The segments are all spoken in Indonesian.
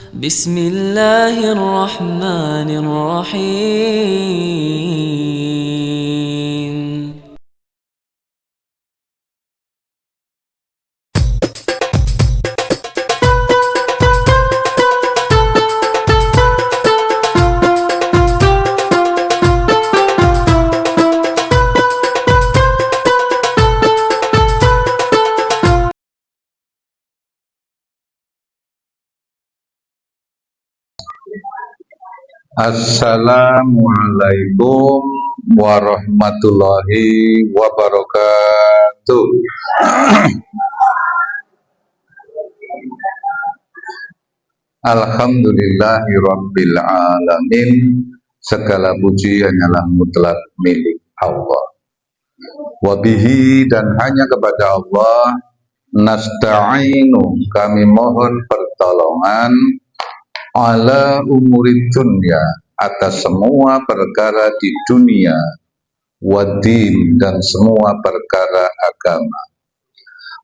بسم الله الرحمن الرحيم. Assalamualaikum warahmatullahi wabarakatuh. Alhamdulillahirabbil alamin. Segala puji hanyalah mutlak milik Allah. Wabihi, dan hanya kepada Allah, nasta'inu, kami mohon pertolongan, ala umuri dunya, atas semua perkara di dunia, wadin, dan semua perkara agama.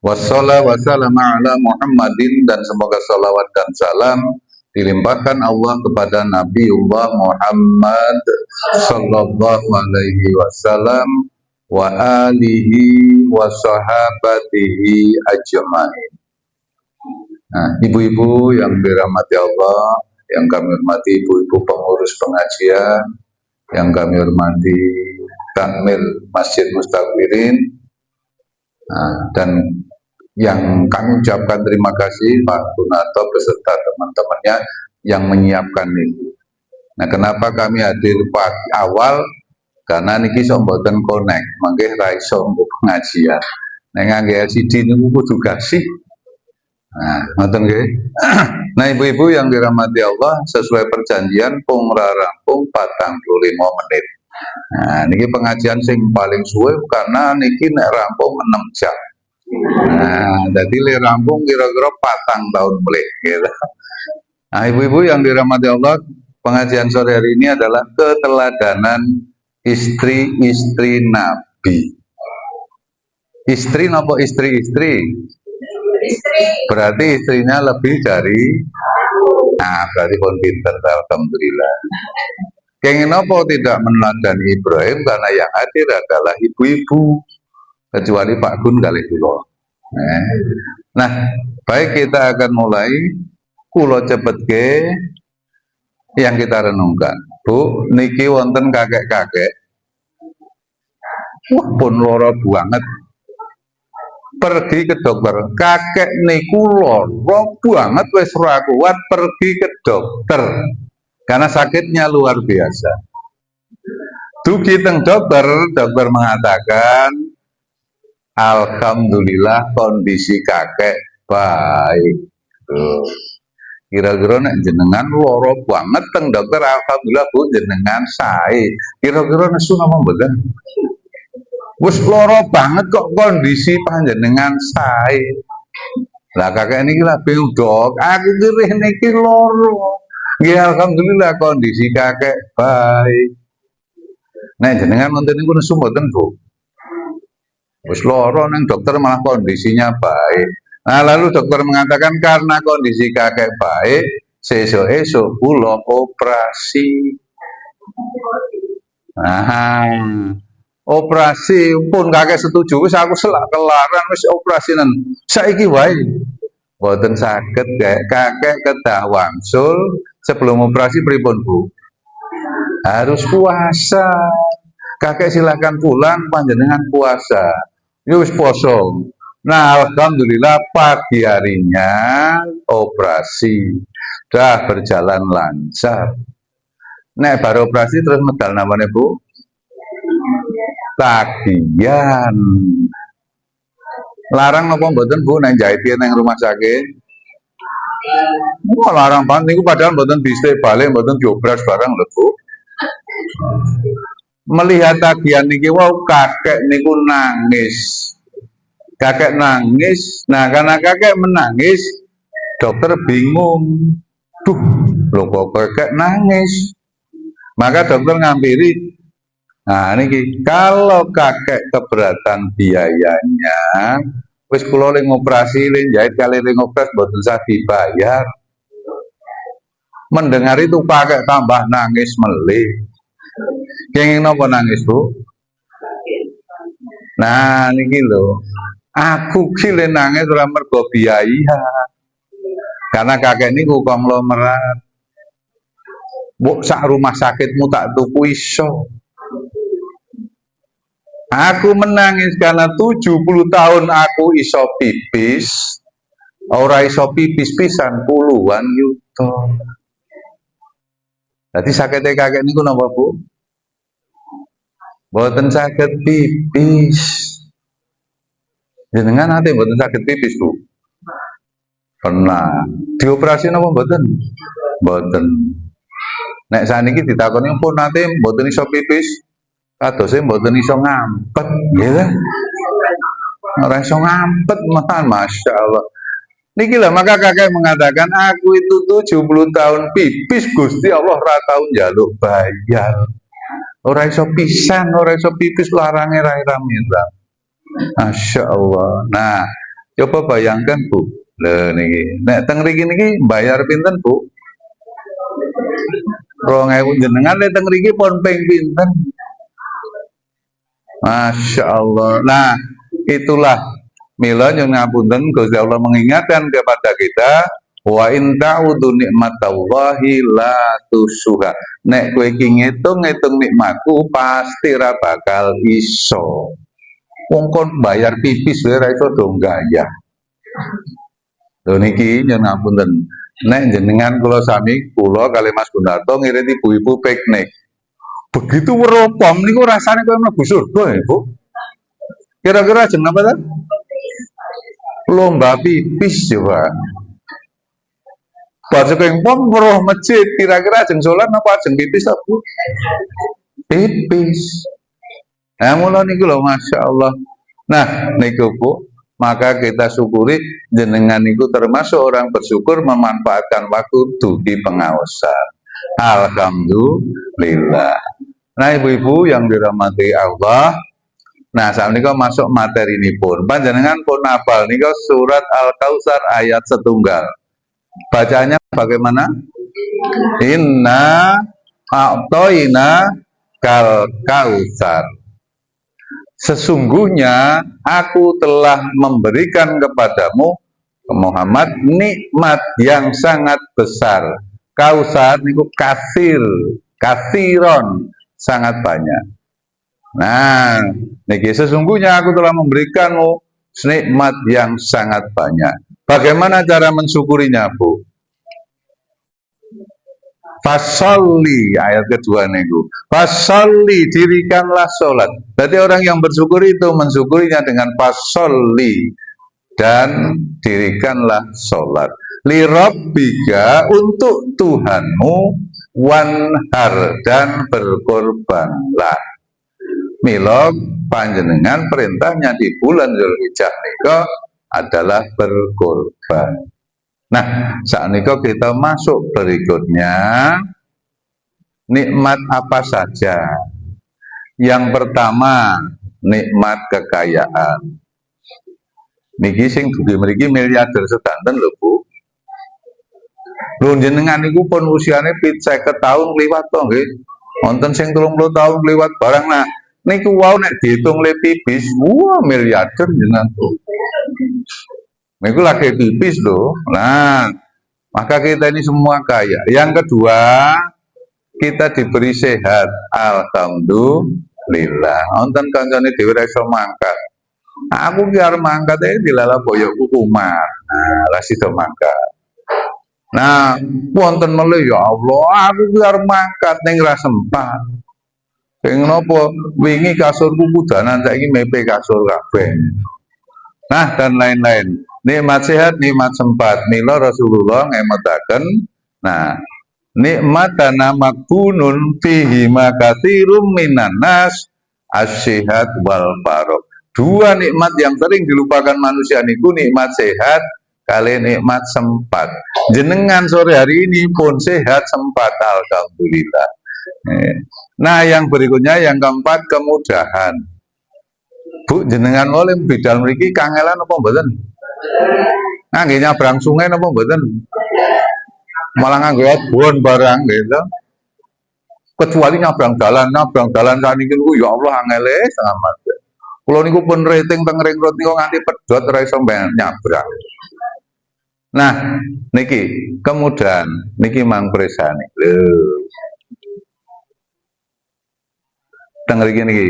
Wassalam ala Muhammadin, dan semoga salawat dan salam dilimpahkan Allah kepada Nabiullah Muhammad sallallahu alaihi wasallam wa alihi wa sahabatihi ajma'in. Nah, ibu-ibu yang dirahmati Allah, yang kami hormati ibu-ibu pengurus pengajian, yang kami hormati takmir Masjid Mustaghfirin, dan yang kami ucapkan terima kasih Pak Gunato beserta teman-temannya yang menyiapkan ini. Nah, kenapa kami hadir pagi awal? Karena niki somboten connect, mangke ra iso pengajian. Nek ngangge LCD niku kudu gasih. Nah, ngoten nggih. Nah, ibu-ibu yang dirahmati Allah, sesuai perjanjian pung rampung 45 menit. Nah, niki pengajian sing paling suwe karena niki nek rampung 6 jam. Nah, jadi le rampung kira-kira 4 tahun mulai gitu. Nah, ibu-ibu yang dirahmati Allah, pengajian sore hari ini adalah keteladanan istri-istri Nabi. Istri nopo istri-istri? Berarti istrinya lebih dari, nah berarti pun pinter, alhamdulillah. Kenging nopo tidak meneladani Ibrahim, karena yang hadir adalah ibu-ibu, kecuali Pak Gun kali kula. Nah, baik, kita akan mulai. Kulo cepet ke yang kita renungkan. Bu, niki wonten kakek-kakek, wah pun loro banget. Pergi ke dokter, kakek niku loro banget, wis ora kuat, pergi ke dokter karena sakitnya luar biasa. Dugi teng dokter, dokter mengatakan alhamdulillah kondisi kakek baik. Kira-kira nek jenengan loro banget teng dokter, alhamdulillah Bu jenengan sae. Kira-kira nesu napa mboten? Wis loro banget kok kondisi panjenengan sae. Lah kakek niki lha bingung, Dok, aku kirih niki loro. Nggih alhamdulillah kondisi kakek baik. Nek jenengan wonten niku nesu mboten, Bu? Wis loro neng dokter malah kondisinya baik. Nah, lalu dokter mengatakan karena kondisi kakek baik, sesuk-esuk kula operasi. Nah, operasi pun kakek setuju, wis aku selak kelaran wis operasinan. Saiki wae. Mboten saged kakek kedah wangsul sebelum operasi pripun, Bu? Harus puasa. Kakek silakan pulang, panjenengan puasa. Ya wis poso. Nah, alhamdulillah pagi harinya operasi dah berjalan lancar. Nek baru operasi terus medal namanya Bu? Tagihan. Larang apa mboten Bu nek jahitin nang rumah sakit? Oh, larang banget niku padahal mboten distrik balik, mboten diobras barang lho Bu. Melihat tagihan niki wau kakek niku nangis. Kakek nangis. Nah, karena kakek menangis, dokter bingung. Duh, lho kok kakek nangis? Maka dokter ngampiri. Nah, niki kalau kakek keberatan biayanya, wis kula ling operasi, ling jahit kali ling operasi mboten usah dibayar. Mendengar itu pakai tambah nangis melih. Kenging napa nangis, Bu? Nah, niki lho. Aku ki le nangis ora mergo biaya. Karena kakek niku konglomerat. Mbok sak rumah sakitmu tak tuku iso. Aku menangis karena 70 tahun aku iso pipis. Ora iso pipis pisan puluhan yuta. Jadi sakitnya kakek niku napa, Bu? Mboten saged pipis. Jenengan ate mboten saged pipis, Bu? Pernah. Dioperasi napa mboten? Mboten. Nek saniki ditakoni pun nate mboten iso pipis, kadose mboten iso ngampet, nggih ta? Ora iso ngampet, Masya Allah. Niki lah maka kakek mengatakan aku itu 70 tahun pipis Gusti Allah ora tau njaluk bayar. Ora iso pisan, ora iso pipis larange ra ira-ira. Masya Allah. Nah, coba bayangkan Bu. Lho niki, nek teng mriki niki bayar pinten Bu? 2000 jenengan nek teng mriki pun ping pinten? Masya Allah. Nah, itulah mila nyuwun ngapunten Gusti Allah mengingatkan kepada kita wa in ta'udu nikmatallahi la tusuha. Nek kowe iki ngitung-ngitung nikmatku pasti ra bakal iso. Wong kon bayar pipis wae ra iso dong gaya. Lho niki nyuwun ngapunten. Nek jenengan kula sami kula kali Mas Gunarto ngirit ibu-ibu piknik. Begitu weropom niku rasane koyo mlebu surga ya, Bu. Kira-kira jeng napa ta? Lomba pipis coba. Pas keng pom weruh masjid kira-kira jeng salat napa jeng pipis ta, Bu? Pipis. Nah, mula niku lho Masya Allah. Nah, niku Bu, maka kita syukuri jenengan niku termasuk orang bersyukur memanfaatkan waktu dugi pengawasan. Alhamdulillah. Nah, ibu-ibu yang dirahmati Allah, nah saat ini masuk materi ini pun. Panjenengan pun hafal nika surat Al-Kautsar ayat setunggal. Bacanya bagaimana? Inna a'toina kal kautsar. Sesungguhnya aku telah memberikan kepadamu Muhammad nikmat yang sangat besar. Kautsar niku kasir, kasiron, sangat banyak. Nah, niki sesungguhnya aku telah memberikanmu nikmat yang sangat banyak. Bagaimana cara mensyukurinya, Bu? Fasolli, ayat kedua niku. Fasolli, dirikanlah sholat. Berarti orang yang bersyukur itu mensyukurinya dengan fasolli dan dirikanlah sholat. Lirabbika, untuk Tuhanmu, wanhar, dan berkorbanlah. Mila panjenengan perintahnya di bulan Zulhijjah nika adalah berkorban. Nah, saat ini kita masuk berikutnya, nikmat apa saja? Yang pertama, nikmat kekayaan. Niki sing dugi mriki miliarder sedanten lho, Bu. Lho jenengan niku pun usiane 50 tahun liwat to nggih. Wonten sing 30 tahun liwat barang. Nah, niku wau nek dihitung le pipis, wah miliarder jenengan tuh. Niku lagi pipis loh. Nah, maka kita ini semua kaya. Yang kedua, kita diberi sehat. Alhamdulillah. Wonten kancane dhewe ra iso mangkat. Aku ki arep mangkat dilala boyokku kumat. Nah, ra sida mangkat. Nah, wonten melih ya Allah, aku ki arep mangkat ning ra sempat. Pengen apa? Wingi kasurku kudanan saiki mepe kasur kabeh. Nah, dan lain-lain. Nikmat sehat, nikmat sempat. Mila Rasulullah ngemetaken, nah, nikmat dana makbunun fihi makatsirum minan nas as-sehat wal farok. Dua nikmat yang sering dilupakan manusia niku nikmat sehat kali nikmat sempat. Jenengan sore hari ini pun sehat sempat, alhamdulillah. Nah, yang berikutnya yang keempat, kemudahan. Bu, jenengan oleh bidal mriki kangelan apa mboten? Nggih nyabrang sungai napa mboten? malah nganggo bon barang gitu. Kecuali nyabrang dalan saat ini ya Allah angele sangat mati. Kalau niku pun rating teng ring road niku nganti pedot ora iso nyabrang. Nah, niki kemudian niki mang presane. Lho. Teng mriki niki.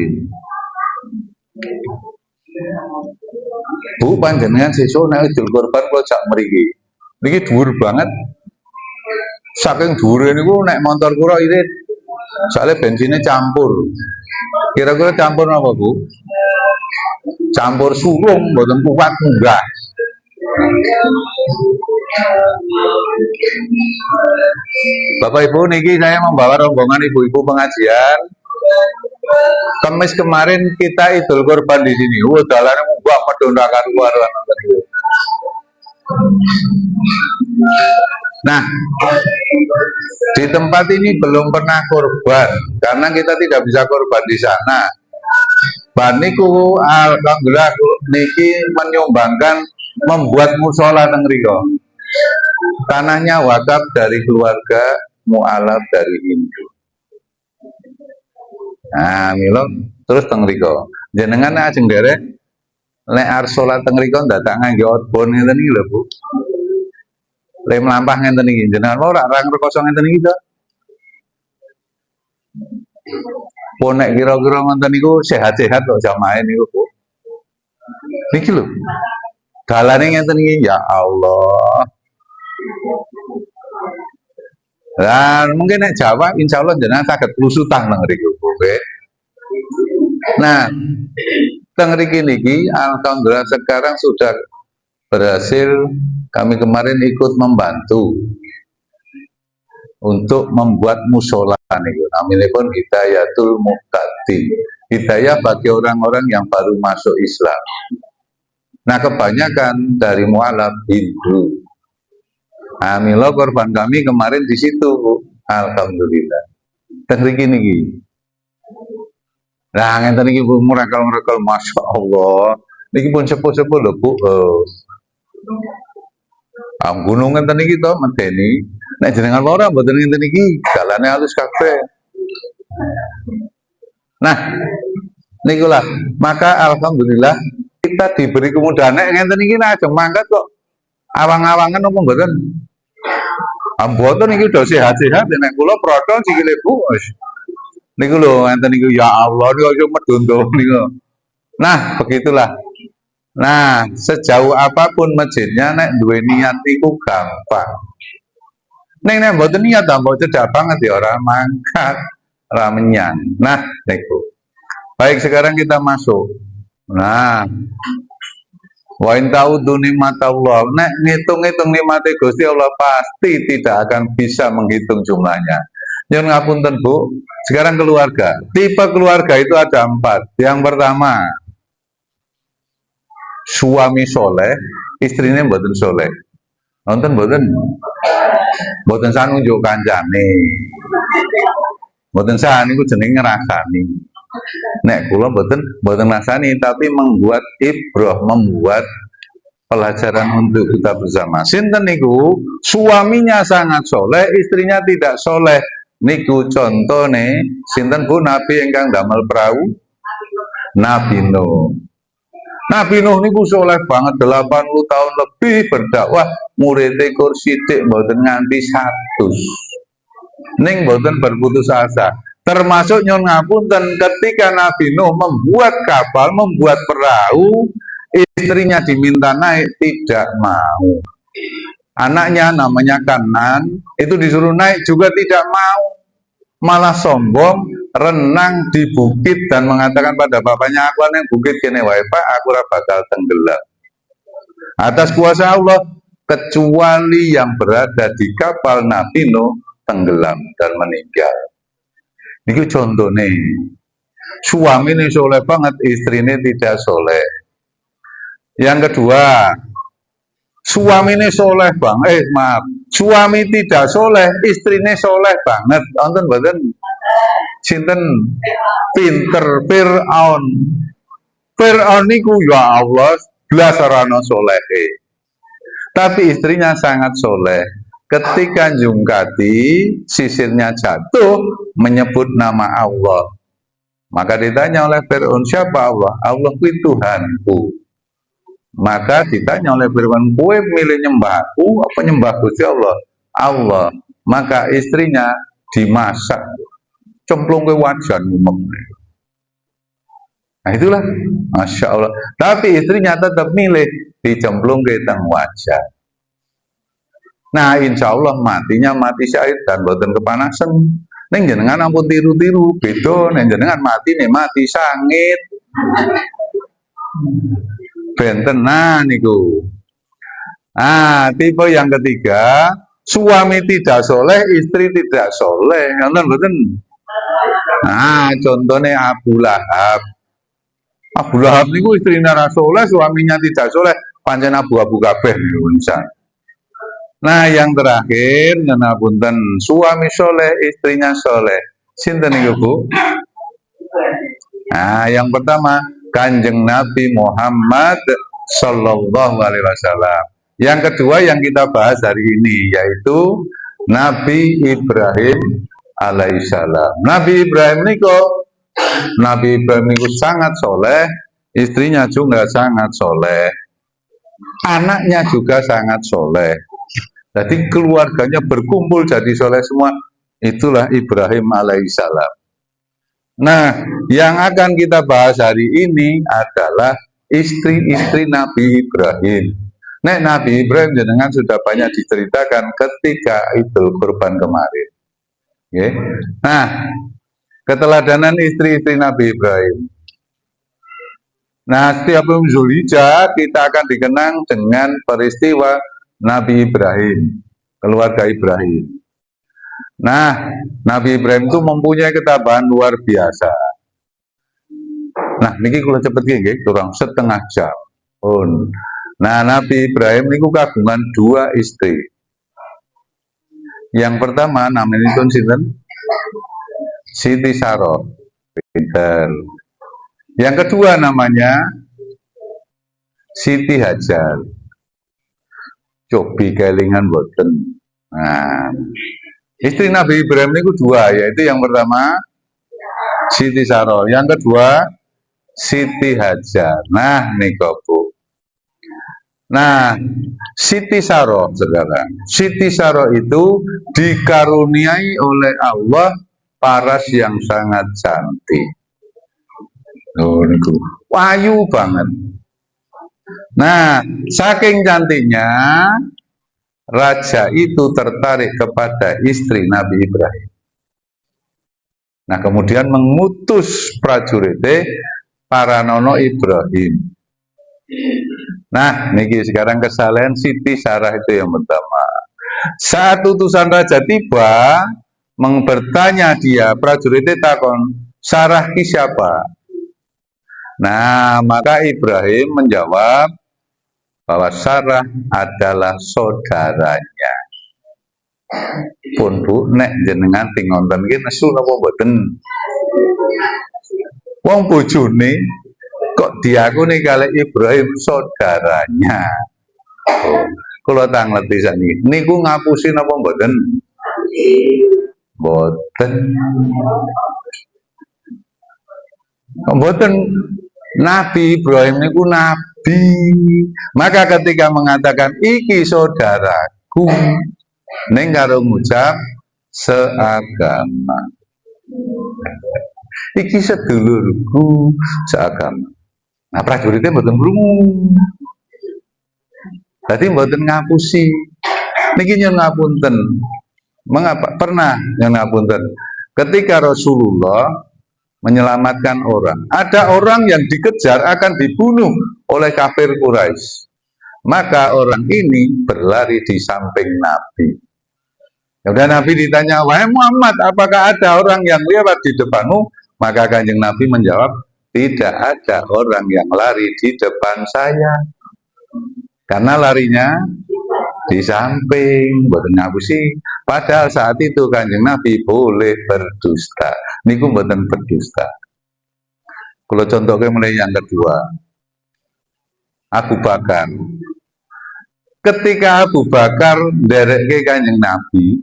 Bu panjenengan sesuk nek Idul Kurban kula jak mriki. Niki dhuwur banget. Saking dhuwure niku nek motor kula irit. Soalnya bensinnya campur. Kira-kira campur apa, Bu? Campur sulung, mboten kuat munggah. Bapak Ibu, niki saya membawa rombongan ibu-ibu pengajian. Kamis kemarin kita Idul Kurban di sini. Dalannya munggah medondakan luar. Nah, di tempat ini belum pernah korban karena kita tidak bisa korban di sana. Baniku alhamdulillah niki menyumbangkan membuat musola teng mriko. Tanahnya wakaf dari keluarga mualaf dari Hindu. Nah, milo terus teng mriko. Jenengan ajeng derek nek arep salat teng mriko ndadak ngangge outbound ngeten iki lho, Bu. Lek mlampah ngenten iki jenengan ora rang rekoso ngenten iki to. Pun nek kira-kira ngoten niku sehat-sehat kok jamaah niku, Bu. Niki lho. Dalane ngenten iki ya Allah. Lah mungkin nek Jawa insyaallah jenengan saged plusutan nang mriku, Bu. Nah, teng mriki niki alhamdulillah sekarang sudah berhasil kami kemarin ikut membantu untuk membuat musola niku. Namanya Hidayatul Muhtadi. Hidayah bagi orang-orang yang baru masuk Islam. Nah, kebanyakan dari mualaf Hindu. Nah, milo korban kami kemarin di situ, Bu. Alhamdulillah. Teng mriki niki. Nah, ngenten iki Bu merekal-merekal Masya Allah. Niki pun sepuh-sepuh lho, Bu. Gunung ngenten iki to medeni. Nek jenengan ora mboten ngenten iki, dalane halus kabeh. Nah, niku lah. Maka alhamdulillah kita diberi kemudahan. Nek ngenten iki nek ajeng mangkat kok awang-awangan apa mboten? Mboten iki udah sehat-sehat nek kula protol sikile Bu. Niku lho ngenten niku ya Allah niku aja medondo niku. Nah, begitulah. Nah, sejauh apapun masjidnya nek duwe niat niku gampang. Nek mboten niat mbok cedak banget ya ora mangkat, ora menyang. Nah, niku. Baik, sekarang kita masuk. Nah, wa in ta'udzu nikmatallah. Nek ngitung-ngitung nikmate Gusti Allah pasti tidak akan bisa menghitung jumlahnya. Nyuwun ngapunten, Bu. Sekarang keluarga. Tipe keluarga itu ada 4. Yang pertama, suami soleh, istrinya mboten soleh. Nonton mboten sanu njuk kancane. Mboten sanu niku jenenge ngrasani. Nek kula mboten ngrasani tapi membuat ibrah, membuat pelajaran untuk kita bersama. Sinten niku suaminya sangat soleh, istrinya tidak soleh. Niku contone sinten Bu Nabi ingkang damel perahu? Nabi Nuh. Nabi Nuh niku soleh banget 80 tahun lebih berdakwah, muridé kursi sithik mboten nganti 100. Ning mboten berputus asa. Termasuk nyuwun ngapunten ketika Nabi Nuh membuat kapal, membuat perahu, istrinya diminta naik tidak mau. Anaknya namanya Kanan itu disuruh naik juga tidak mau, malah sombong, renang di bukit dan mengatakan pada bapaknya, aku yang bukit kene wae Pak, aku ora bakal tenggelam. Atas kuasa Allah, kecuali yang berada di kapal Nabi Nuh tenggelam dan meninggal. Ini contohnya, suami ini soleh banget, istrinya tidak soleh. Yang kedua, suami ini soleh banget, suami tidak soleh, istrinya soleh banget. Nonton badan, sinten pinter Fir'aun. Fir'aun niku ya Allah, belas orang soleh. Tapi istrinya sangat soleh. ketika jungkati sisirnya jatuh menyebut nama Allah. Maka ditanya oleh Fir'aun, siapa Allah? Allah ku Tuhanku. Maka ditanya oleh Fir'aun, kue milih nyembahku apa nyembah Gusti Allah? Allah. Maka istrinya dimasak, cemplung ke wajan ngumem. Nah itulah, Masya Allah. Tapi istrinya tetap milih dicemplung ke teng wajan. Nah insya Allah matinya mati syahid dan boten kepanasan. Neng jenengan ampun tiru-tiru, beda. Neng jenengan mati nih mati sangit. Bentenan niku. Tipe yang ketiga, suami tidak soleh, istri tidak soleh. Nonton boten. Contohnya Abu Lahab. Abu Lahab niku istrinya ra soleh, suaminya tidak soleh, pancen abu-abu kabeh niku misalnya. Nah, yang terakhir nyenapunten suami soleh, istrinya soleh. Sinten niku, Bu? Nah, yang pertama Kanjeng Nabi Muhammad Sallallahu Alaihi Wasallam. Yang kedua yang kita bahas hari ini yaitu Nabi Ibrahim alaihissalam. Nabi Ibrahim niku sangat soleh, istrinya juga sangat soleh, anaknya juga sangat soleh. Jadi keluarganya berkumpul jadi soleh semua. Itulah Ibrahim alaihissalam. Nah, yang akan kita bahas hari ini adalah istri-istri Nabi Ibrahim. Nek Nabi Ibrahim jenengan sudah banyak diceritakan ketika Idul Kurban kemarin. Okay. Nah, keteladanan istri-istri Nabi Ibrahim. Nah, setiap Zulhijjah kita akan dikenang dengan peristiwa Nabi Ibrahim, keluarga Ibrahim. Nah, Nabi Ibrahim itu mempunyai ketabahan luar biasa. Nah, niki kula cepet nggih, kurang setengah jam. Nah, Nabi Ibrahim niku kagungan dua istri. Yang pertama namanya sinten? Siti Saroh. Pinter. Yang kedua namanya Siti Hajar. Cobi kelingan boten. Nah, istri Nabi Ibrahim niku dua, yaitu yang pertama Siti Saroh, yang kedua Siti Hajar. Nah, niku Bu. Nah, Siti Saroh sekarang. Siti Saroh itu dikaruniai oleh Allah paras yang sangat cantik. Niku wayu banget. Nah, saking cantiknya raja itu tertarik kepada istri Nabi Ibrahim. Nah, kemudian mengutus prajuritnya para nono Ibrahim. Nah, niki sekarang kesalahan Siti Sarah itu yang pertama. Saat utusan raja tiba, bertanya dia, prajuritnya takon, Sarah ki siapa? Nah, maka Ibrahim menjawab bahwa Sarah adalah saudaranya. Pun Bu, nek jenengan tingonten ki nesu napa mboten? Wong bojone kok diakuni kali Ibrahim saudaranya. Kula tak ngerti sakniki. Niku ngapusi napa mboten? Mboten. Mboten. Nabi Ibrahim niku nabi. Maka ketika mengatakan iki saudaraku, ning karo ngucap seagama. Iki sedulurku seagama. Nah, prajuritnya mboten krungu. Dadi mboten ngapusi. Niki nyuwun ngapunten. Mengapa? Pernah nyuwun ngapunten. Ketika Rasulullah menyelamatkan orang, ada orang yang dikejar akan dibunuh oleh kafir Quraisy. Maka orang ini berlari di samping Nabi. Kemudian Nabi ditanya, wahai Muhammad, apakah ada orang yang lewat di depanmu? Maka Kanjeng Nabi menjawab, tidak ada orang yang lari di depan saya. Karena larinya di samping, mboten ngapusi. Padahal saat itu Kanjeng Nabi boleh berdusta. Niku mboten berdusta. Kalau contohnya mulai yang kedua, Abu Bakar. ketika Abu Bakar ndereke Kanjeng Nabi,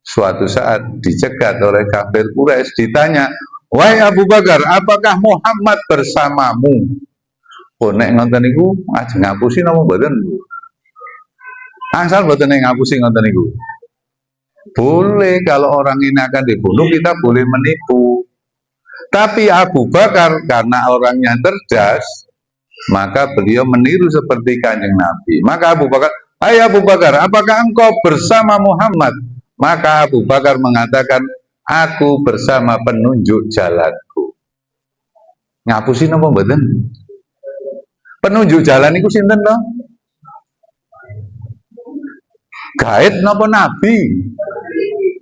suatu saat dicegat oleh kafir Quraisy, ditanya, "Wahai Abu Bakar, apakah Muhammad bersamamu?" Oh, nek ngoten niku ajeng ngapusi napa mboten? Asal mboten nek ngapusi ngoten niku. Boleh, kalau orang ini akan dibunuh kita boleh menipu. Tapi Abu Bakar karena orangnya cerdas, maka beliau meniru seperti Kanjeng Nabi. Maka Abu Bakar, "Hai Abu Bakar, apakah engkau bersama Muhammad?" Maka Abu Bakar mengatakan, "Aku bersama penunjuk jalanku." Ngapusi napa mboten? Penunjuk jalan itu sinten to? Gaib napa nabi?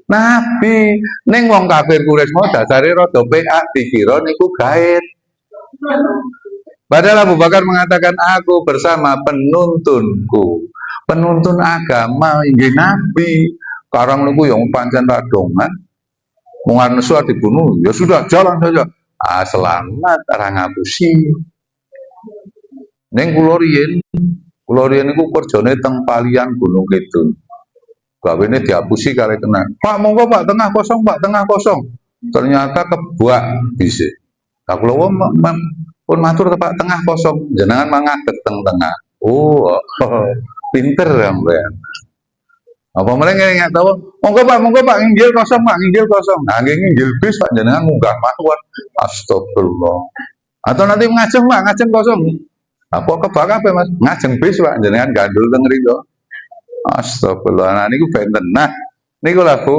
Nabi. Ning wong kafir Quraisy mau dasare rada PA dikira niku gaib. Padahal Abu Bakar mengatakan, "Aku bersama penuntunku." Penuntun agama inggih nabi. Karang niku yang pancen radongan. Mungan nesu dibunuh, ya sudah jalan saja. Ah, selamat ra ngapusi. Ning kula riyen niku kerjane teng Palian Gunung Kidul. Gawene diapusi kali kena. "Pak, monggo Pak, tengah kosong Pak, tengah kosong." Ternyata kebuak dhisik. Lah kula pun matur Pak, tengah kosong, jenengan mangadeg teng tengah. Oh, pinter sampean. Apa meneh nggak tahu? Monggo Pak, nginggil kosong Pak, nginggil kosong. Nah, nginggil bis Pak, jenengan munggah mawon. Astagfirullah. Atau nanti ngajeng Pak, ngajeng kosong. Apa kebak apa Mas? Ngajeng bis Pak, jenengan gandul teng mriku. Astagfirullah. Nah niku benten. Nah, niku lah Bu.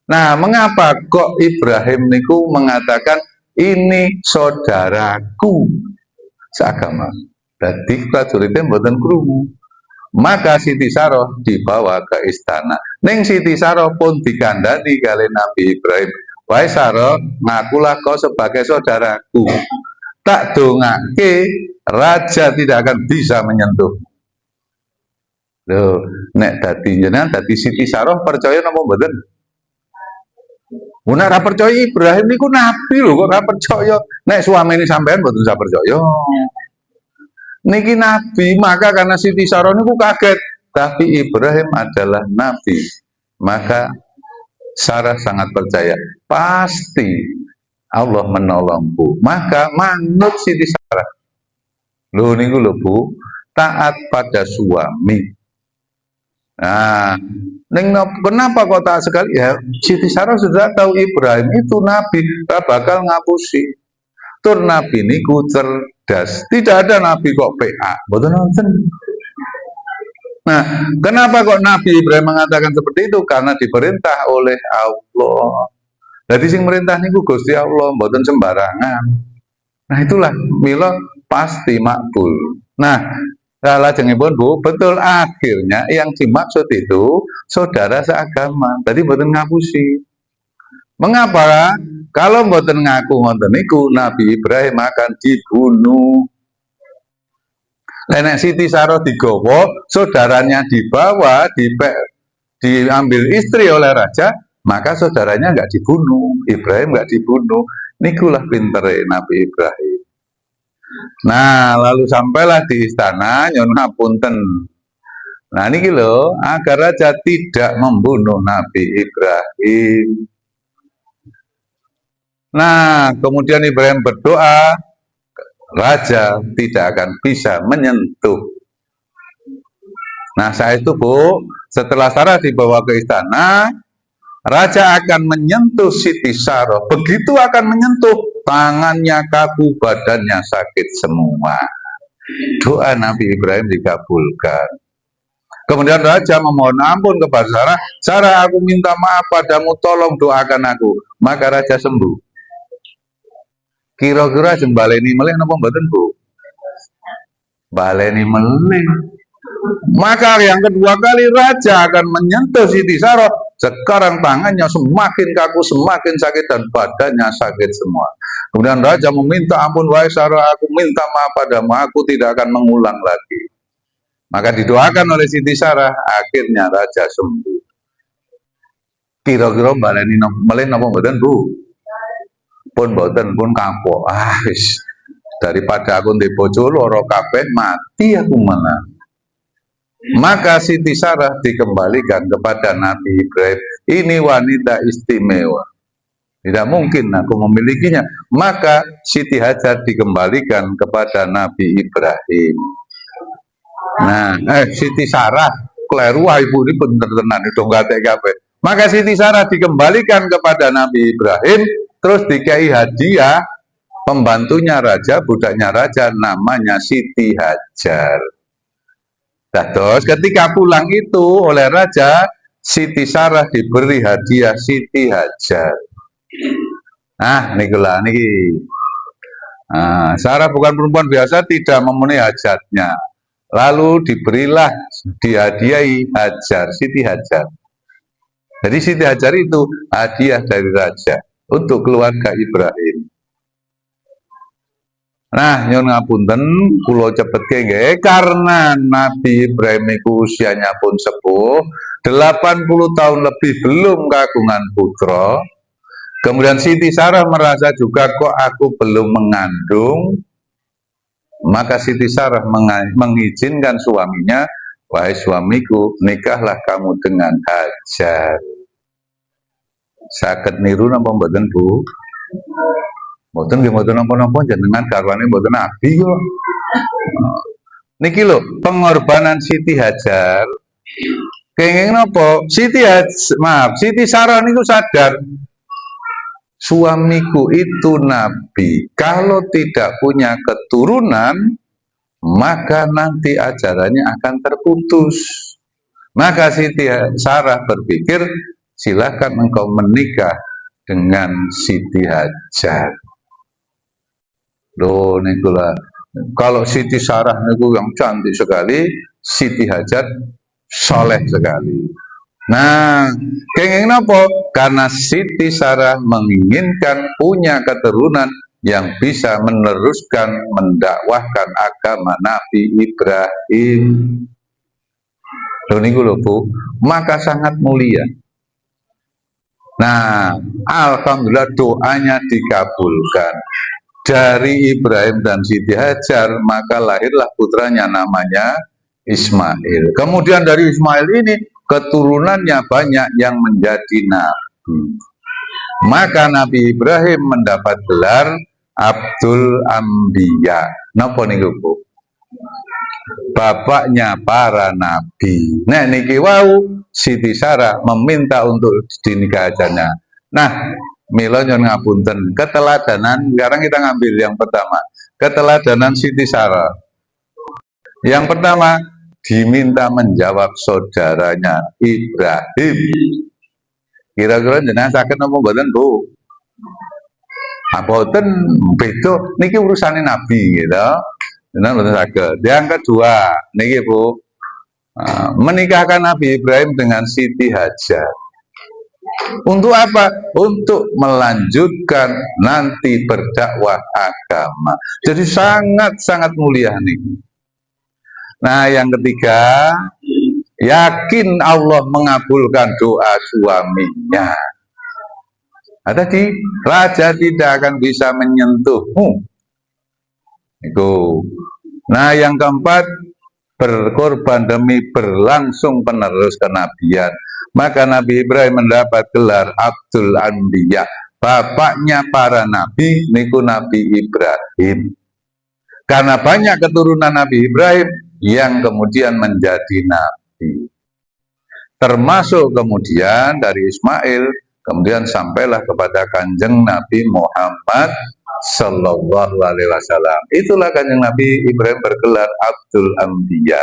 Nah, mengapa kok Ibrahim niku mengatakan ini saudaraku seagama? Dadi prajuritnya mboten krungu. Maka Siti Saroh dibawa ke istana. Ning Siti Saroh pun dikandani kali Nabi Ibrahim. "Wahai Saroh, ngakulah kau sebagai saudaraku. Tak dongake raja tidak akan bisa menyentuh." Loh, nek dadi jenengan dadi Siti Saroh percaya napa mboten? Ora percaya Ibrahim niku nabi lho, kok ora percaya. Nek suamine sampean mboten usah percaya. Niki nabi, maka karena Siti Saroh niku kaget, tapi Ibrahim adalah nabi. Maka Sarah sangat percaya, pasti Allah menolongku. Maka manut Siti Sarah. Lho niku lho Bu, taat pada suami. Nah, kenapa kok taat sekali? Ya, Siti Sarah sudah tahu Ibrahim itu nabi, tak bakal ngapusi. Tur nabi niku cerdas. Tidak ada nabi kok PA. Betul nonton. Nah, kenapa kok Nabi Ibrahim mengatakan seperti itu? Karena diperintah oleh Allah. Jadi sing merintah niku Gusti Allah, mboten sembarangan. Nah, itulah mila pasti makbul. Nah, lajengipun Bu, betul akhirnya yang dimaksud itu saudara seagama. Tadi mboten ngapusi. Mengapa? Kalau mboten ngaku ngoten niku Nabi Ibrahim akan dibunuh. Nenek Siti Saroh digowo, saudaranya dibawa, diambil istri oleh raja, maka saudaranya nggak dibunuh, Ibrahim nggak dibunuh. Nikulah pintere Nabi Ibrahim. Nah, lalu sampailah di istana nyun ngapunten. Nah, niki lho, agar raja tidak membunuh Nabi Ibrahim. Nah, kemudian Ibrahim berdoa, raja tidak akan bisa menyentuh. Nah, saat itu Bu, setelah Sarah dibawa ke istana, raja akan menyentuh Siti Saroh. Begitu akan menyentuh, tangannya kaku, badannya sakit semua. Doa Nabi Ibrahim dikabulkan. Kemudian raja memohon ampun kepada Sarah. "Sarah, aku minta maaf padamu, tolong doakan aku." Maka raja sembuh. Kira-kira jeng baleni melih napa mboten Bu? Baleni melih. Maka yang kedua kali raja akan menyentuh Siti Saroh. Sekarang tangannya semakin kaku, semakin sakit dan badannya sakit semua. Kemudian raja meminta ampun, "Wahai Saroh, aku minta maaf padamu, aku tidak akan mengulang lagi." Maka didoakan oleh Siti Sarah, akhirnya raja sembuh. Kira-kira baleni melih napa mboten Bu? Pun boten, pun kapok. Daripada aku ndek bojo loro kabeh, mati aku malah. Maka Siti Sarah dikembalikan kepada Nabi Ibrahim. Ini wanita istimewa. Tidak mungkin aku memilikinya. Maka Siti Hajar dikembalikan kepada Nabi Ibrahim. Nah, Siti Sarah kleru ibu ini bener tenan itu enggak TKP. Maka Siti Sarah dikembalikan kepada Nabi Ibrahim, terus dikai hadiah pembantunya raja, budaknya raja, namanya Siti Hajar. Nah, terus ketika pulang itu oleh raja, Siti Sarah diberi hadiah Siti Hajar. Nah, nikulah niki. Nah, Sarah bukan perempuan biasa, tidak memenuhi hajatnya. Lalu diberilah, dihadiahi Hajar, Siti Hajar. Jadi Siti Hajar itu hadiah dari raja untuk keluarga Ibrahim. Nah, nyun ngapunten, kula cepetke nggih, karena Nabi Ibrahim itu usianya pun sepuh, 80 tahun lebih belum kagungan putra. Kemudian Siti Sarah merasa juga kok aku belum mengandung. Maka Siti Sarah mengizinkan suaminya, wahai suamiku, nikahlah kamu dengan Hajar. Saged niru napa mboten, Bu? Mboten nggih mboten napa-napa jenengan garwane mboten nabi kok. Niki lho, pengorbanan Siti Hajar. Kenging napa? Siti Sarah niku sadar suamiku itu nabi. Kalau tidak punya keturunan, maka nanti ajarannya akan terputus. Maka Siti Sarah berpikir, silakan engkau menikah dengan Siti Hajar. Loh, nikulah. Kalau Siti Sarah niku yang cantik sekali, Siti Hajar soleh sekali. Nah, kenging napa? Karena Siti Sarah menginginkan punya keturunan yang bisa meneruskan, mendakwahkan agama Nabi Ibrahim. Loh niku lho, Bu, maka sangat mulia. Nah, alhamdulillah doanya dikabulkan. Dari Ibrahim dan Siti Hajar, maka lahirlah putranya namanya Ismail. Kemudian dari Ismail ini keturunannya banyak yang menjadi nabi. Maka Nabi Ibrahim mendapat gelar Abdul Ambiya. Napa niku, Bu? Bapaknya para nabi. Nek niki wau Siti Sarah meminta untuk dinikahannya. Nah, mila nyuwun ngapunten, keteladanan sekarang kita ngambil yang pertama. Keteladanan Siti Sarah. Yang pertama, diminta menjawab saudaranya Ibrahim. Kira-kira jenengan sakit napa mboten, Bu? Mboten beda niki urusane nabi gitu. Jenengan mboten saged. Yang kedua, niki Bu, menikahkan Nabi Ibrahim dengan Siti Hajar. Untuk apa? Untuk melanjutkan nanti berdakwah agama. Jadi sangat-sangat mulia nih. Nah, yang ketiga, yakin Allah mengabulkan doa suaminya. Nah, tadi raja tidak akan bisa menyentuhmu. Itu. Nah, yang keempat, berkorban demi berlangsung penerus kenabian. Maka Nabi Ibrahim mendapat gelar Abdul Anbiya. Bapaknya para nabi, niku Nabi Ibrahim. Karena banyak keturunan Nabi Ibrahim yang kemudian menjadi nabi. Termasuk kemudian dari Ismail, kemudian sampailah kepada Kanjeng Nabi Muhammad Sallallahu Alaihi Wasallam. Itulah Kanjeng Nabi Ibrahim bergelar Abdul Anbiya.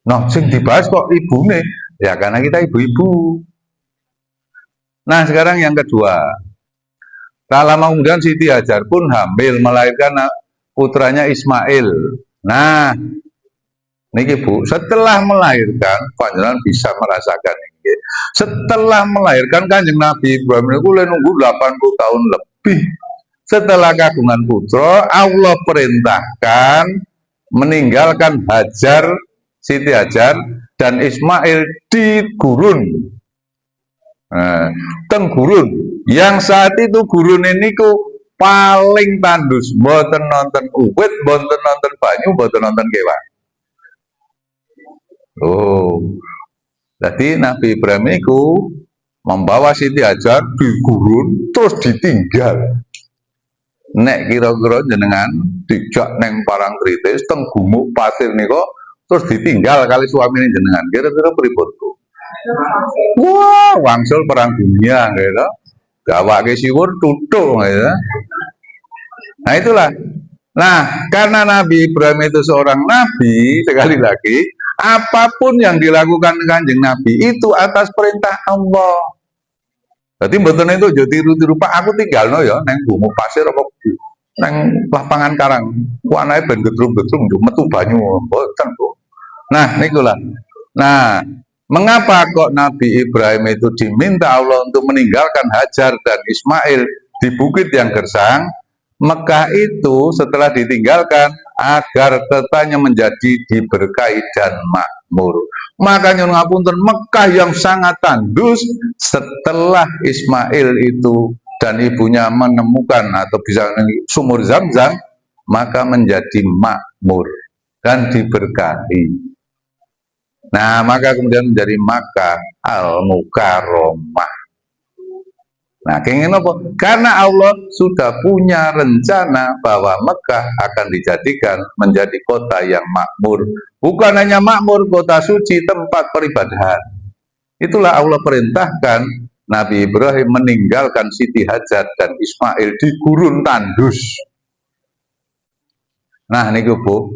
Nah, sing dibahas kok ibune? Ya karena kita ibu-ibu. Nah, sekarang yang kedua. Tak lama kemudian Siti Hajar pun hamil melahirkan putranya Ismail. Nah, niki Bu, setelah melahirkan, panjenengan bisa merasakan ini. Setelah melahirkan Kanjeng Nabi Ibrahim niku nunggu 80 tahun lebih. Setelah kagungan putra, Allah perintahkan meninggalkan Hajar, Siti Hajar dan Ismail di gurun. Teng gurun. Yang saat itu gurun ini paling tandus, mboten nonton uwit, mboten nonton banyu, mboten nonton kewan. Oh, jadi Nabi Ibrahim itu membawa Siti Hajar di gurun terus ditinggal. Nek kira-kira jenengan dijak neng parang kritis teng gumuk pasir niko terus ditinggal kali suami jenengan. Kira-kira pripun tuh? Wah, wangsul perang dunia gitu. Gawake siwur tutuk gitu. Nah itulah. Nah, karena Nabi Ibrahim itu seorang nabi, sekali lagi, apapun yang dilakukan Kanjeng Nabi itu atas perintah Allah. Jadi mboten itu jadi tiru-tiru Pak, aku tinggal no ya neng gumuk pasir apa neng lapangan karang. Ku anake ben gedrung-gedrung yo metu banyu mboten, Bu. Nah, nikulah. Nah, mengapa kok Nabi Ibrahim itu diminta Allah untuk meninggalkan Hajar dan Ismail di bukit yang gersang? Mekah itu setelah ditinggalkan agar tetanya menjadi diberkahi dan makmur. Makanya ngapunten Mekah yang sangat tandus setelah Ismail itu dan ibunya menemukan atau bisa sumur Zam-Zam, maka menjadi makmur dan diberkahi. Nah, maka kemudian menjadi Makkah Al-Mukarramah. Nah, kenging apa? Karena Allah sudah punya rencana bahwa Mekah akan dijadikan menjadi kota yang makmur. Bukan hanya makmur, kota suci, tempat peribadahan. Itulah Allah perintahkan Nabi Ibrahim meninggalkan Siti Hajar dan Ismail di gurun tandus. Nah, niku Bu.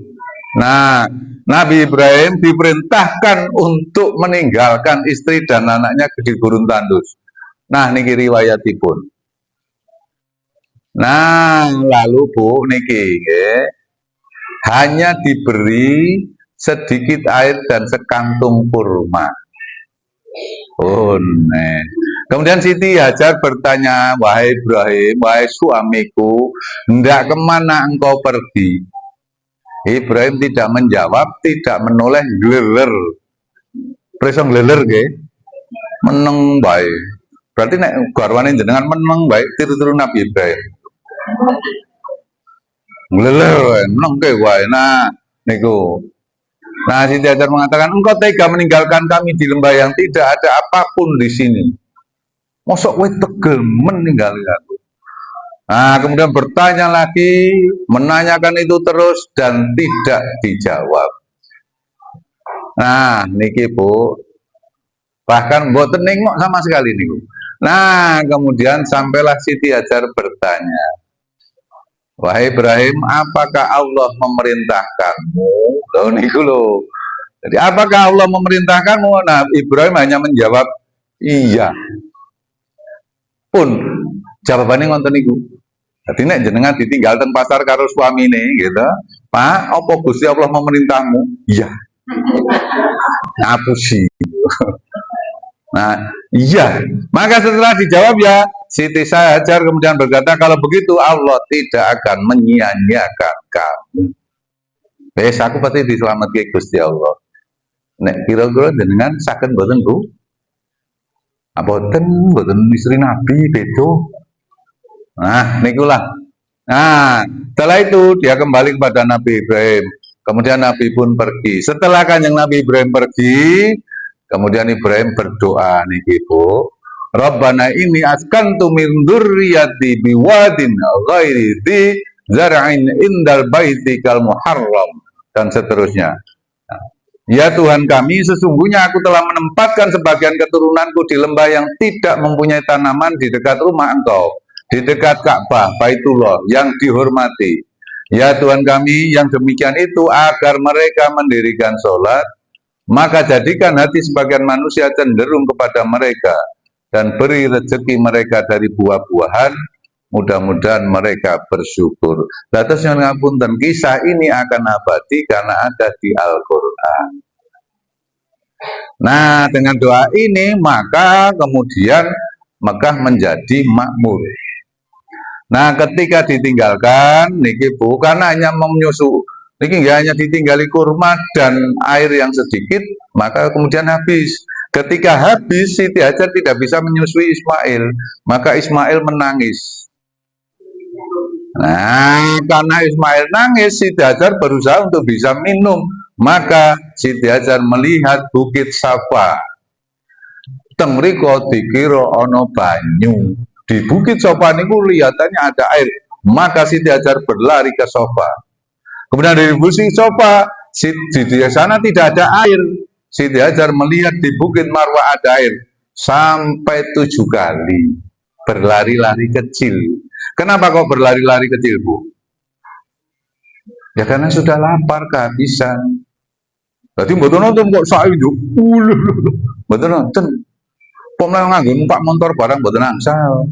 Nah, Nabi Ibrahim diperintahkan untuk meninggalkan istri dan anaknya di gurun tandus. Nah, niki riwayatipun. Nah, lalu Bu niki hanya diberi sedikit air dan sekantung kurma. Oh, nih. Kemudian Siti Hajar bertanya, wahai Ibrahim, wahai suamiku, hendak kemana engkau pergi? Ibrahim tidak menjawab, tidak menoleh, gleler. Presong gleler nggih. Meneng bae. Berarti nek garwane jenengan meneng baik tiru-tiru Nabi Ibrahim. Ngleler meneng ke wae. Nah, niku. Nah, Siti Hajar mengatakan, engkau tega meninggalkan kami di lembah yang tidak ada apapun di sini. Mosok kowe tegel meninggalkan aku. Nah, kemudian bertanya lagi, menanyakan itu terus dan tidak dijawab. Nah, niki Bu, bahkan mboten nengok sama sekali niku. Nah, kemudian sampailah Siti Hajar bertanya, wahai Ibrahim, apakah Allah memerintahkanmu? Loh niku loh. Jadi apakah Allah memerintahkanmu? Nah, Ibrahim hanya menjawab, iya. Pun jawabannya ngonten niku. Jadi nek jenengan ditinggal ten pasar karo suamine gitu. Pak, apa Gusti Allah memerintahmu? Iya. Ngapusi. Nah, iya. Maka setelah dijawab ya, Siti Hajar kemudian berkata, kalau begitu Allah tidak akan menyia-nyiakan kamu. Wes aku pasti diselamatkan Gusti Allah. Nek kira-kira jenengan saged mboten Bu? Mboten istri Nabi beda. Nah, nikulah. Nah, setelah itu dia kembali kepada Nabi Ibrahim. Kemudian Nabi pun pergi. Setelah Kanjeng Nabi Ibrahim pergi, kemudian Ibrahim berdoa niki Bu. Rabbana ini askantu min dzurriyyati biwadin ghairi dzi zar'in indal baitikal muharram dan seterusnya. Ya Tuhan kami, sesungguhnya aku telah menempatkan sebagian keturunanku di lembah yang tidak mempunyai tanaman di dekat rumah Engkau, di dekat Ka'bah, Baitullah yang dihormati. Ya Tuhan kami, yang demikian itu agar mereka mendirikan sholat, maka jadikan hati sebagian manusia cenderung kepada mereka dan beri rezeki mereka dari buah-buahan, mudah-mudahan mereka bersyukur. Terus yang ngapunten, kisah ini akan abadi karena ada di Al-Quran. Nah, dengan doa ini maka kemudian Mekah menjadi makmur. Nah, ketika ditinggalkan, niki bukan hanya menyusu, niki nggak hanya ditinggali kurma dan air yang sedikit, maka kemudian habis. Ketika habis, Siti Hajar tidak bisa menyusui Ismail, maka Ismail menangis. Nah, karena Ismail nangis, Siti Hajar berusaha untuk bisa minum, Maka Siti Hajar melihat Bukit Safa. Teng mriko dikira ana banyu. Di Bukit Safa niku kelihatannya ada air. Maka Siti Hajar berlari ke Safa. Kemudian dari Bukit Safa, di sana tidak ada air. Siti Hajar melihat di Bukit Marwah ada air sampai 7 kali berlari-lari kecil. Kenapa kok berlari-lari kecil, Bu? Ya karena sudah lapar, kehabisan. Jadi mboten nonton kok sak itu. Mboten nonton. Kok mlayu nganggo numpak motor barang mboten angsal.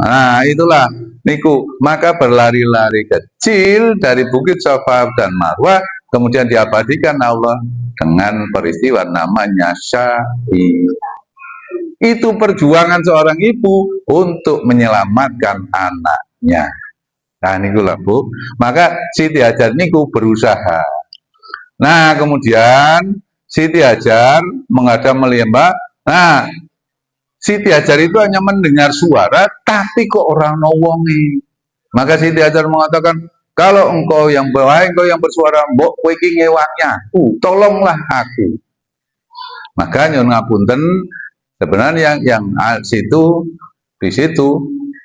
Nah, itulah niku. Maka berlari-lari kecil dari Bukit Safa dan Marwah kemudian diabadikan Allah dengan peristiwa namanya Syafi. Itu perjuangan seorang ibu untuk menyelamatkan anaknya. Nah, niku lah, Bu. Maka Siti Hajar niku berusaha. Nah, kemudian Siti Hajar menghadap melihat. Nah, Siti Hajar itu hanya mendengar suara, tapi kok orang nawongi. Maka Siti Hajar mengatakan, kalau engkau yang baik, engkau yang bersuara, mbok kowe iki ngewangnya, tolonglah aku. Maka nyuwun ngapunten, sebenarnya yang di situ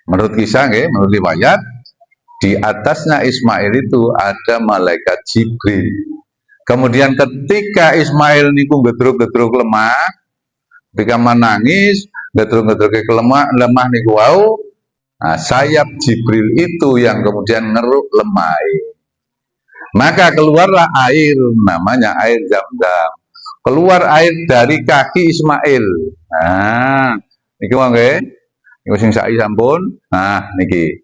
menurut kisah, menurut riwayat, di atasnya Ismail itu ada malaikat Jibril. Kemudian ketika Ismail niku gedruk-gedruk lemah, ketika menangis, gedruk-gedruk lemah niku wau, nah, sayap Jibril itu yang kemudian ngeruk lemah. Maka keluarlah air, namanya air Zam-Zam. Keluar air dari kaki Ismail. Nah, niki mangke, niku sing saiki sampun. Nah, niki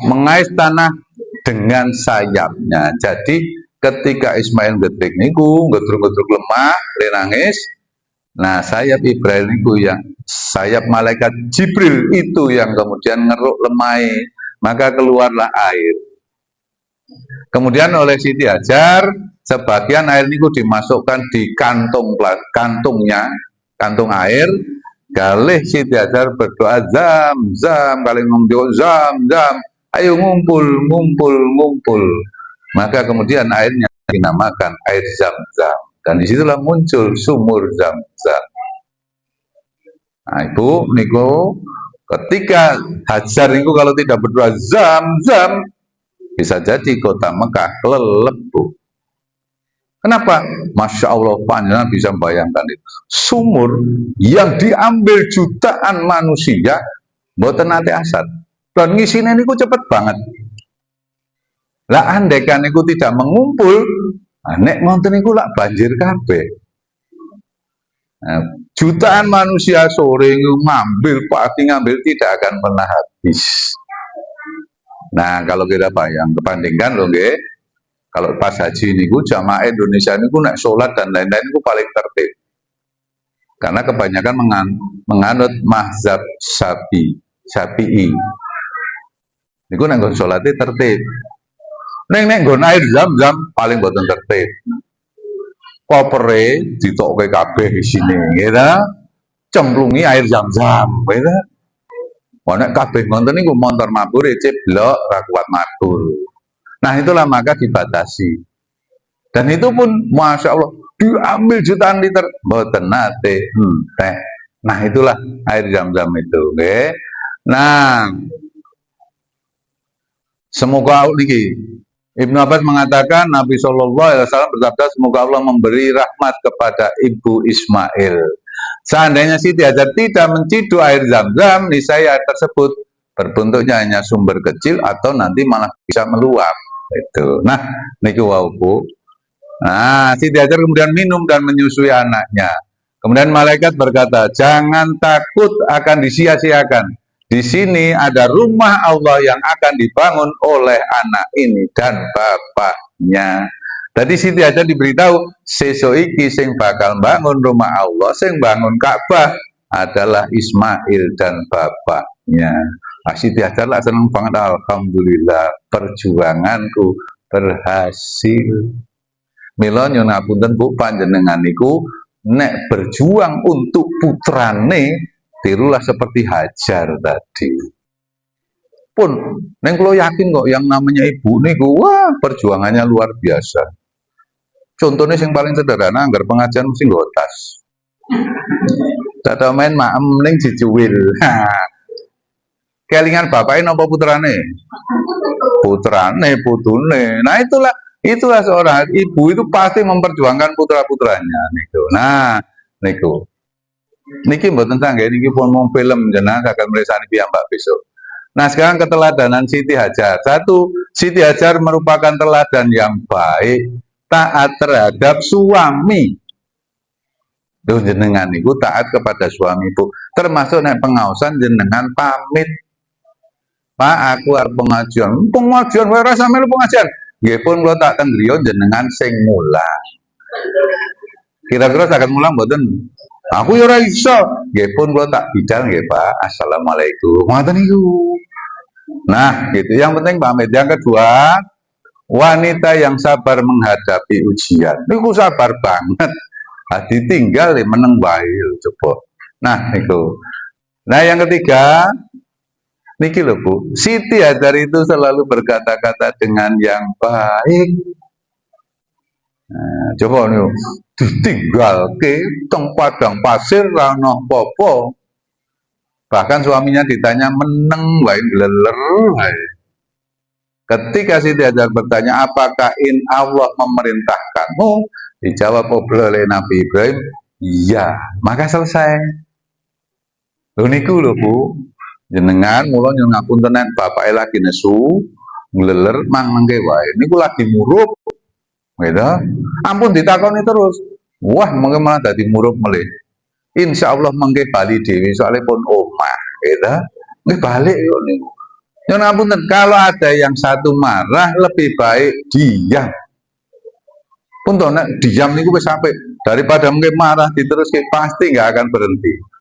mengais tanah dengan sayapnya. Jadi ketika Ismail gedrek niku, gedruk-gedruk lemah, nangis. Nah, sayap Ibrahim niku yang sayap malaikat Jibril itu yang kemudian ngeruk lemai, maka keluarlah air. Kemudian oleh Siti Hajar, sebagian air niku dimasukkan di kantungnya, kantung air. Galih Siti Hajar berdoa Zam-Zam, kali ngomong Zam-Zam, ayo ngumpul. Maka kemudian airnya dinamakan air Zam-Zam. Dan disitulah muncul sumur Zam-Zam. Nah, Ibu, niku ketika Hajar niku kalau tidak berdoa Zam-Zam, bisa jadi kota Mekah kelelep, Bu. Kenapa? Masya Allah, panjenengan bisa membayangkan itu. Sumur yang diambil jutaan manusia, mboten nate asat. Dan ngisine niku cepet banget. Lah andekan niku tidak mengumpul, nek monten niku lak banjir kabeh. Nah, jutaan manusia sore ngambil, pagi ngambil tidak akan pernah habis. Nah, kalau kita bandingkan loh, kalau pas haji niku jamaah Indonesia niku nek sholat dan lain-lain niku paling tertib. Karena kebanyakan menganut mazhab Syafi'i. Niku nek sholatnya tertib. Neng nggon air Zam-Zam paling boten tertib. Kopere ditokke kabeh isine, gitu. Cemplungi air Zam-Zam, gitu. Nek kabeh ngoten niku montor mabure ceblok ra kuat matur. Nah, itulah maka dibatasi. Dan itu pun Masya Allah diambil jutaan liter boten nate teh. Nah, itulah air Zam-Zam itu, okay? Nah, semoga niki Ibnu Abbas mengatakan Nabi Shallallahu Alaihi Wasallam bersabda, semoga Allah memberi rahmat kepada Ibu Ismail. Seandainya Siti Hajar tidak menciduk air Zam-Zam, niscaya air tersebut berbentuknya hanya sumber kecil atau nanti malah bisa meluap. Itu. Nah, niku wau, Bu. Nah, Siti Hajar kemudian minum dan menyusui anaknya. Kemudian malaikat berkata, jangan takut akan disia-siakan. Di sini ada rumah Allah yang akan dibangun oleh anak ini dan bapaknya. Tadi Siti Hajar diberitahu, sesuk iki sing bakal bangun rumah Allah, sing bangun Ka'bah adalah Ismail dan bapaknya. Siti Hajar lah seneng banget, alhamdulillah perjuanganku berhasil. Mila nyuwun ngapunten Bu, panjenengan niku nek berjuang untuk putrane tirulah seperti Hajar tadi. Pun neng kula yakin kok yang namanya ibu niku wah perjuangannya luar biasa. Contohnya yang paling sederhana, anggar pengajian mesti nggo tas. Tak tahu main maem ning dicuwil. Kelingan bapaknya napa putrane? Putrane, putune. Nah itulah seorang ibu itu pasti memperjuangkan putra-putranya niku. Nah, niku. Niki mboten sanggih niki pun mau film jenengan akan meresani piyambak besok. Nah, sekarang keteladanan Siti Hajar. Satu, Siti Hajar merupakan teladan yang baik, taat terhadap suami. Tuh jenengan niku taat kepada suami, Bu. Termasuk nek pengaosan jenengan pamit. Pak, aku arep pengajian. Pengajian wae rasa melu pengajian. Nggih pun kula tak teng griya jenengan sing mulang. Kira-kira saged mulang mboten? Aku ya ora iso. Nggih pun kula tak bidal nggih, Pak. Assalamualaikum. Ngoten niku. Nah, gitu. Yang penting pamit. Yang kedua, wanita yang sabar menghadapi ujian. Niku sabar banget. Ditinggal meneng wae coba. Nah, niku. Nah, yang ketiga, niki lho Bu, Siti Hajar itu selalu berkata-kata dengan yang baik. Nah, coba nih, ditinggal ke teng padang pasir rano popo. Bahkan suaminya ditanya meneng wae gleler wae. Ketika Siti Hajar bertanya, apakah Allah memerintahkanmu? Dijawab oleh Nabi Ibrahim, iya. Maka selesai. Lho niku lho Bu. Jenengan mula nyuwun ngapunten nek bapake lagi nesu, ngleler mang mengke wae. Niku lagi murup. Gitu. Ampun ditakoni terus. Wah, mengke malah dadi murup melih. Insyaallah mengke bali dhewe soalnya pun omah, gitu. Nggih balik yo niku. Nyuwun ngapunten, kalau ada yang satu marah lebih baik diam. Pun toh nek diam niku wis sampai daripada mengke marah diteruske pasti nggak akan berhenti.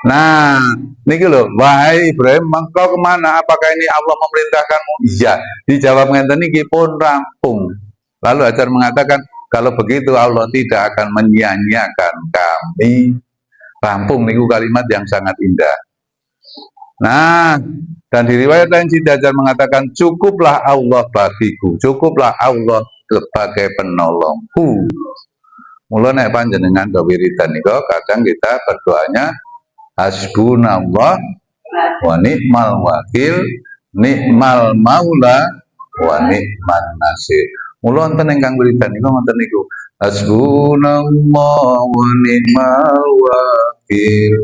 Nah, niki lho, wahai Ibrahim, engkau kemana? Apakah ini Allah memerintahkanmu? Iya. Dijawab ngenten niki pun rampung. Lalu Hajar mengatakan, kalau begitu Allah tidak akan menyia-nyiakan kami. Rampung niku kalimat yang sangat indah. Nah, dan di riwayat lain Siti Hajar mengatakan, cukuplah Allah bagiku, cukuplah Allah sebagai penolongku. Mula nek panjenengan wiridan niku kadang kita berdoanya hasbunallah wa ni'mal wakil, ni'mal maula wa ni'man nasir. Mula wonten ingkang wiridan niku ngoten niku. Hasbunallah wa ni'mal wakil,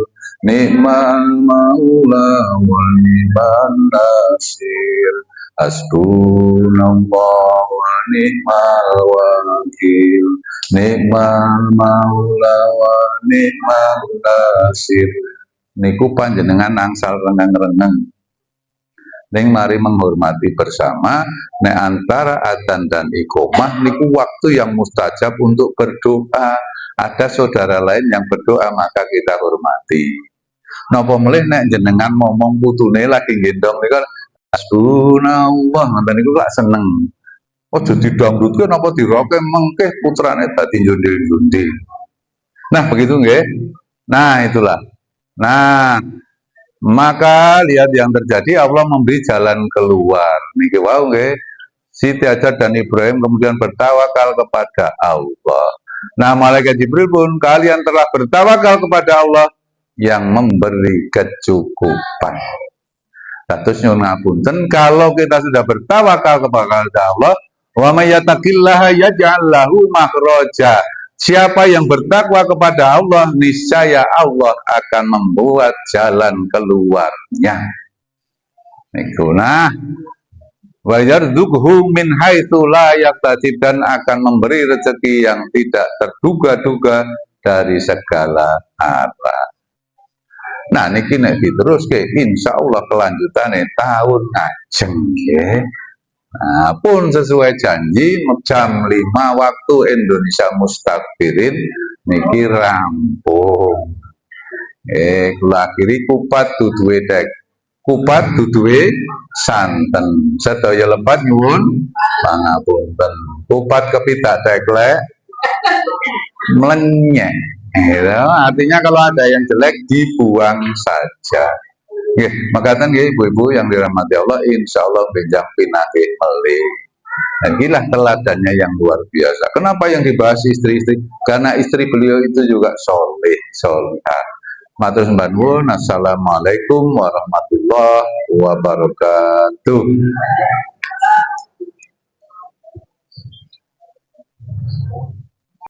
ni'mal maula wa ni'man nasir. Hasbunallah wa ni'mal wakil, ni'mal maula wa ni'man nasir. Niku panjenengan angsal reneng-reneng ning mari menghormati bersama nek antara adzan dan iqomah niku waktu yang mustajab untuk berdoa. Ada saudara lain yang berdoa maka kita hormati. Napa melih nek jenengan ngomong putune lagi gendong niku hasbunallah ngoten niku lak seneng. Ojo didangdutke napa diroke mengke putrane dadi jundil-jundil. Nah, begitu nggih. Nah, itulah. Nah, maka lihat yang terjadi, Allah memberi jalan keluar. Niki wau nggih. Siti Hajar dan Ibrahim kemudian bertawakal kepada Allah. Nah, malaikat Jibril pun kalian telah bertawakal kepada Allah yang memberi kecukupan. Terus nyuwun ngapunten, kalau kita sudah bertawakal kepada Allah, wa may yattaqillaha yaj'al lahu makhraja. Siapa yang bertakwa kepada Allah, niscaya Allah akan membuat jalan keluarnya. Niku nah, wa yarzuqhu min haitsu la yahtasib, dan akan memberi rezeki yang tidak terduga-duga dari segala arah. Nah niki nek diteruske insyaallah kelanjutane tahun ngajeng nggih. Nah, pun sesuai janji jam 5 waktu Indonesia Mustakbirin niki rampung. Kula akhiri kupat duduwe dek. Kupat duduwe santen. Sedaya lepat nyuwun pangapunten. Kupat kepidak deklek melenyek. Artinya kalau ada yang jelek dibuang saja. Nggih, makaten nggih ibu-ibu yang dirahmati Allah, insyaallah benjang pinake melih. Nah, inilah teladannya yang luar biasa. Kenapa yang dibahas istri-istri? Karena istri beliau itu juga soleh, solehah. Matur sembah nuwun. Assalamualaikum warahmatullahi wabarakatuh.